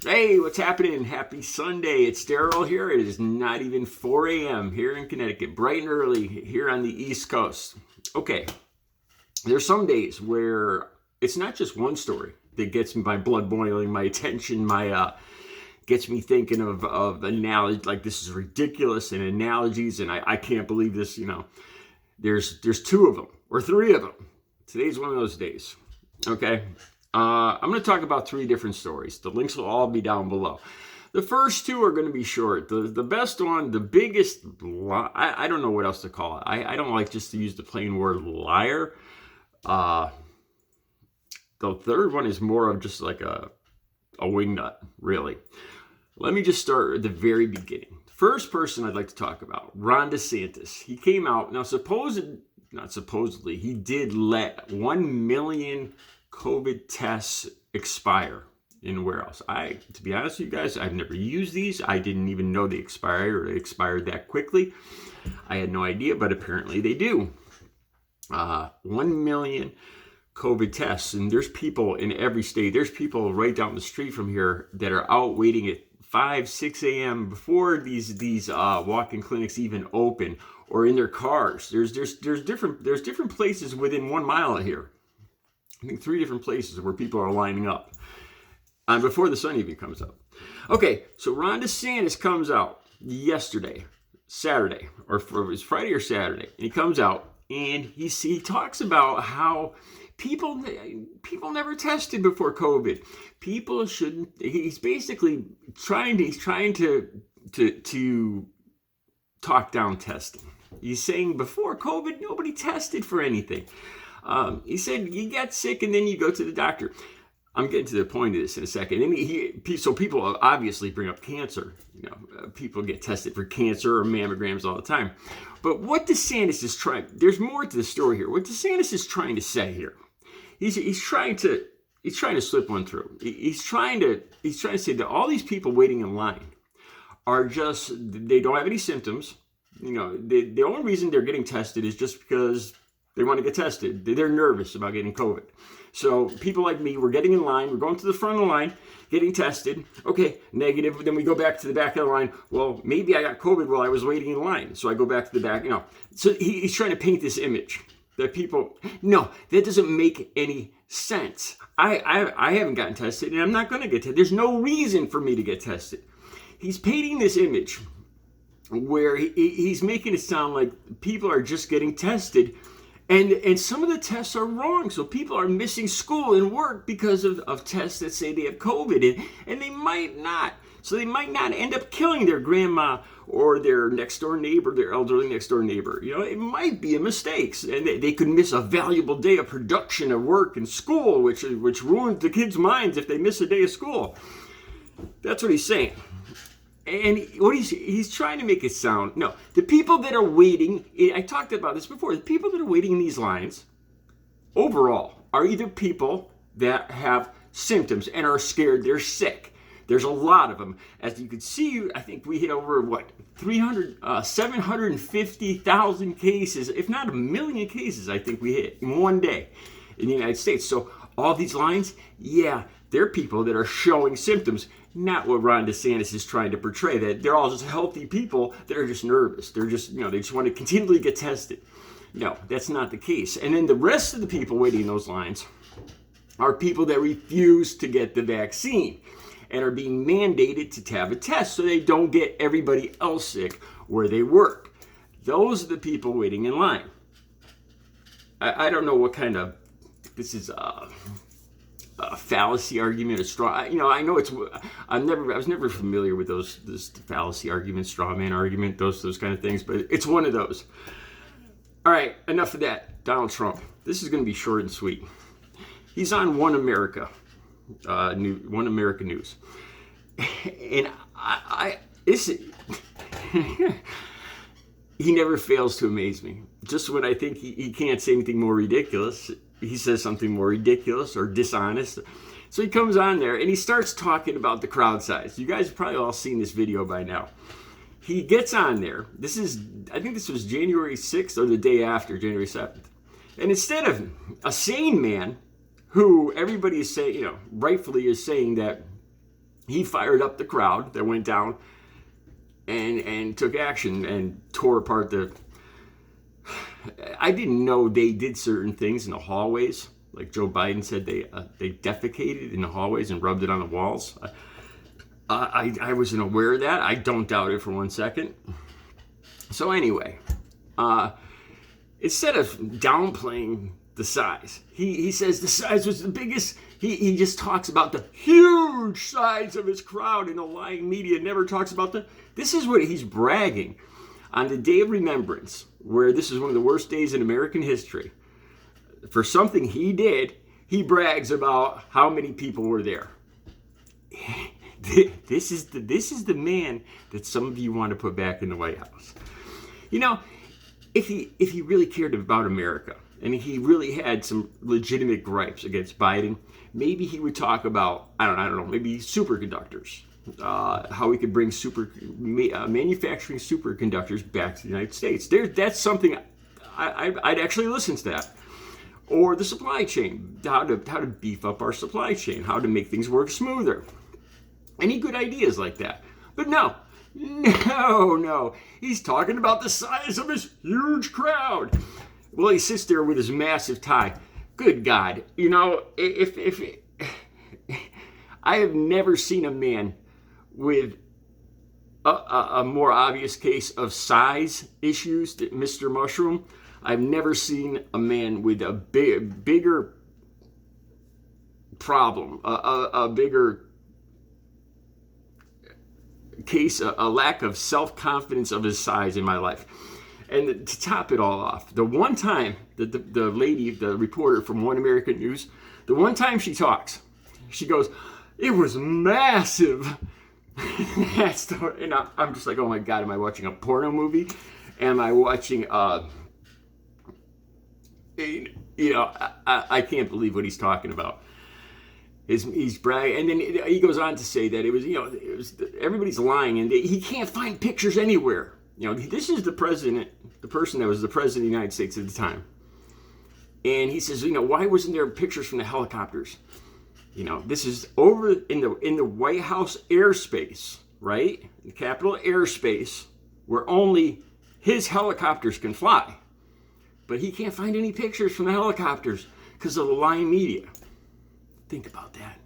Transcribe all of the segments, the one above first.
Hey, what's happening? Happy Sunday. It's Daryl here. It is not even 4 a.m. here in Connecticut, bright and early here on the East Coast. Okay, there's some days where it's not just one story that gets my blood boiling, my attention, gets me thinking of analogy, like this is ridiculous, and analogies, and I can't believe this, There's two of them, or three of them. Today's one of those days, okay? I'm going to talk about three different stories. The links will all be down below. The first two are going to be short. The best one, the biggest, I don't know what else to call it. I don't like just to use the plain word liar. The third one is more of just like a wingnut, really. Let me just start at the very beginning. First person I'd like to talk about, Ron DeSantis. He came out, now supposedly, he did let 1 million COVID tests expire in a warehouse. To be honest with you guys, I've never used these. I didn't even know they expired or they expired that quickly. I had no idea, but apparently they do. 1 million COVID tests, and there's people in every state. There's people right down the street from here that are out waiting at 5, 6 a.m. before these walk-in clinics even open, or in their cars. There's different places within 1 mile of here. I think 3 different places where people are lining up before the sun even comes up. Okay, so Ron DeSantis comes out yesterday, Saturday, or it was Friday or Saturday, and he comes out and he talks about how people never tested before COVID. People shouldn't. He's basically trying to talk down testing. He's saying before COVID, nobody tested for anything. He said you get sick and then you go to the doctor. I'm getting to the point of this in a second. And so people obviously bring up cancer. People get tested for cancer or mammograms all the time. But what DeSantis is trying, there's more to the story here. What DeSantis is trying to say here, he's trying to slip one through. He's trying to say that all these people waiting in line are they don't have any symptoms. The only reason they're getting tested is just because they want to get tested. They're nervous about getting COVID. So people like me, we're getting in line. We're going to the front of the line, getting tested. Okay, negative. Then we go back to the back of the line. Well, maybe I got COVID while I was waiting in line. So I go back to the back. So he's trying to paint this image that no, that doesn't make any sense. I haven't gotten tested, and I'm not going to get tested. There's no reason for me to get tested. He's painting this image where he's making it sound like people are just getting tested. And some of the tests are wrong. So people are missing school and work because of tests that say they have COVID. And they might not. So they might not end up killing their grandma or their next door neighbor, their elderly next door neighbor. It might be a mistake. And they could miss a valuable day of production of work and school, which ruins the kids' minds if they miss a day of school. That's what he's saying. And what he's trying to make it sound, no, the people that are waiting, I talked about this before, the people that are waiting in these lines, overall, are either people that have symptoms and are scared, they're sick. There's a lot of them. As you can see, I think we hit over, 750,000 cases, if not 1 million cases, I think we hit in one day in the United States. So all these lines, yeah, they're people that are showing symptoms. Not what Ron DeSantis is trying to portray, that they're all just healthy people that are just nervous. They're just, they just want to continually get tested. No, that's not the case. And then the rest of the people waiting in those lines are people that refuse to get the vaccine and are being mandated to have a test so they don't get everybody else sick where they work. Those are the people waiting in line. I don't know what kind of, this is a fallacy argument, a straw. I know I was never familiar with this fallacy argument, straw man argument, those kind of things. But it's one of those. All right, enough of that. Donald Trump. This is going to be short and sweet. He's on One America News, and he never fails to amaze me. Just when I think he can't say anything more ridiculous, he says something more ridiculous or dishonest. So he comes on there and he starts talking about the crowd size. You guys have probably all seen this video by now. He gets on there. I think this was January 6th or the day after, January 7th. And instead of a sane man who everybody is saying, rightfully is saying that he fired up the crowd that went down and took action and tore apart the... I didn't know they did certain things in the hallways. Like Joe Biden said, they defecated in the hallways and rubbed it on the walls. I wasn't aware of that. I don't doubt it for 1 second. So anyway, instead of downplaying the size, he says the size was the biggest. He just talks about the huge size of his crowd, and the lying media never talks about this is what he's bragging on the day of remembrance, where this is one of the worst days in American history. For something he did, he brags about how many people were there. This is the man that some of you want to put back in the White House. You know, if he really cared about America and he really had some legitimate gripes against Biden, maybe he would talk about, I don't know, maybe superconductors, how we could bring manufacturing superconductors back to the United States. That's something I'd actually listen to that. Or the supply chain, how to beef up our supply chain, how to make things work smoother. Any good ideas like that. But no. He's talking about the size of his huge crowd. Well, he sits there with his massive tie. Good God. You know, if I have never seen a man with a more obvious case of size issues than Mr. Mushroom. I've never seen a man with a bigger problem, a bigger case, a lack of self-confidence of his size in my life. And to top it all off, the one time that the lady, the reporter from One American News, the one time she talks, she goes, "It was massive." And I'm just like, oh my God, am I watching a porno movie? Am I watching, I can't believe what he's talking about. He's bragging, and then he goes on to say that it was everybody's lying, and he can't find pictures anywhere. This is the president, the person that was the president of the United States at the time, and he says, why wasn't there pictures from the helicopters? This is over in the White House airspace, right? The Capitol airspace, where only his helicopters can fly, but he can't find any pictures from the helicopters because of the lying media. Think about that.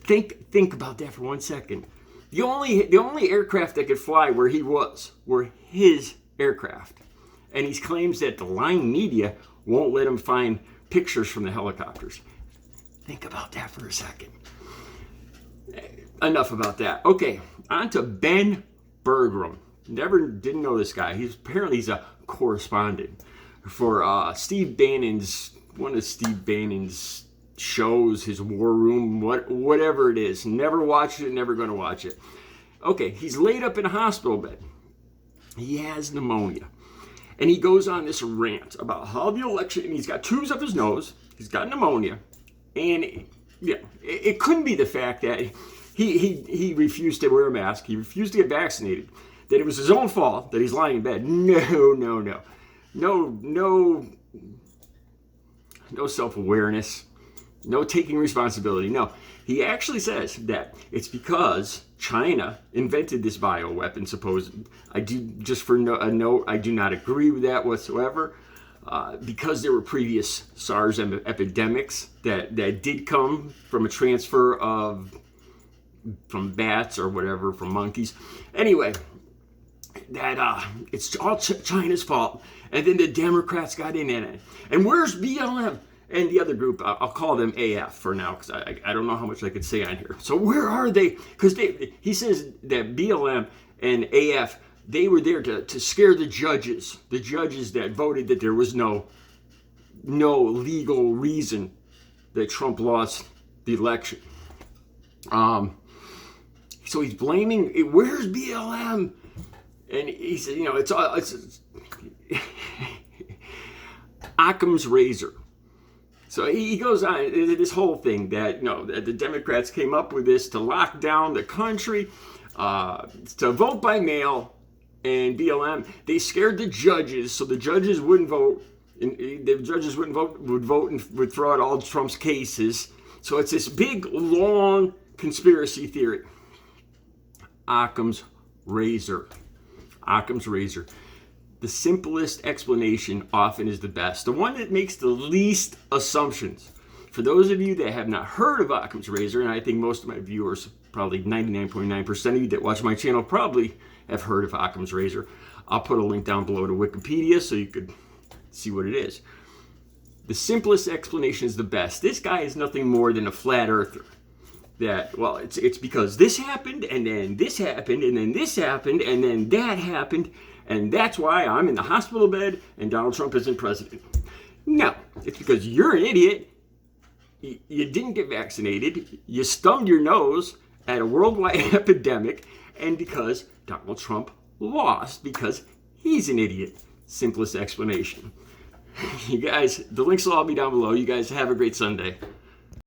Think about that for 1 second. The only aircraft that could fly where he was were his aircraft. And he claims that the lying media won't let him find pictures from the helicopters. Think about that for a second. Enough about that. Okay, on to Ben Bergrum. Didn't know this guy. He's a correspondent for Steve Bannon's, one of Steve Bannon's shows, his War Room, whatever it is. Never watched it, never going to watch it. Okay, he's laid up in a hospital bed. He has pneumonia. And he goes on this rant about how the election, and he's got tubes up his nose, he's got pneumonia, and it couldn't be the fact that he refused to wear a mask, he refused to get vaccinated, that it was his own fault that he's lying in bed. No self-awareness. No taking responsibility. No, he actually says that it's because China invented this bioweapon, supposedly. I do not agree with that whatsoever. Because there were previous SARS epidemics that did come from a transfer from bats or whatever, from monkeys. Anyway, that it's all China's fault. And then the Democrats got in it. And where's BLM? And the other group, I'll call them AF for now, because I don't know how much I could say on here. So where are they? Because he says that BLM and AF, they were there to scare the judges that voted that there was no legal reason that Trump lost the election. So he's blaming, where's BLM? And he said, it's Occam's razor. So he goes on this whole thing that the Democrats came up with this to lock down the country, to vote by mail, and BLM, they scared the judges so the judges wouldn't vote. And the judges would vote and would throw out all Trump's cases. So it's this big long conspiracy theory. Occam's razor. Occam's razor. The simplest explanation often is the best. The one that makes the least assumptions. For those of you that have not heard of Occam's razor, and I think most of my viewers, probably 99.9% of you that watch my channel probably have heard of Occam's razor. I'll put a link down below to Wikipedia so you could see what it is. The simplest explanation is the best. This guy is nothing more than a flat earther. That, well, it's because this happened, and then this happened, and then this happened, and then that happened, and that's why I'm in the hospital bed and Donald Trump isn't president. No, it's because you're an idiot. You didn't get vaccinated. You stubbed your nose at a worldwide epidemic, and because Donald Trump lost because he's an idiot. Simplest explanation. You guys, the links will all be down below. You guys have a great Sunday.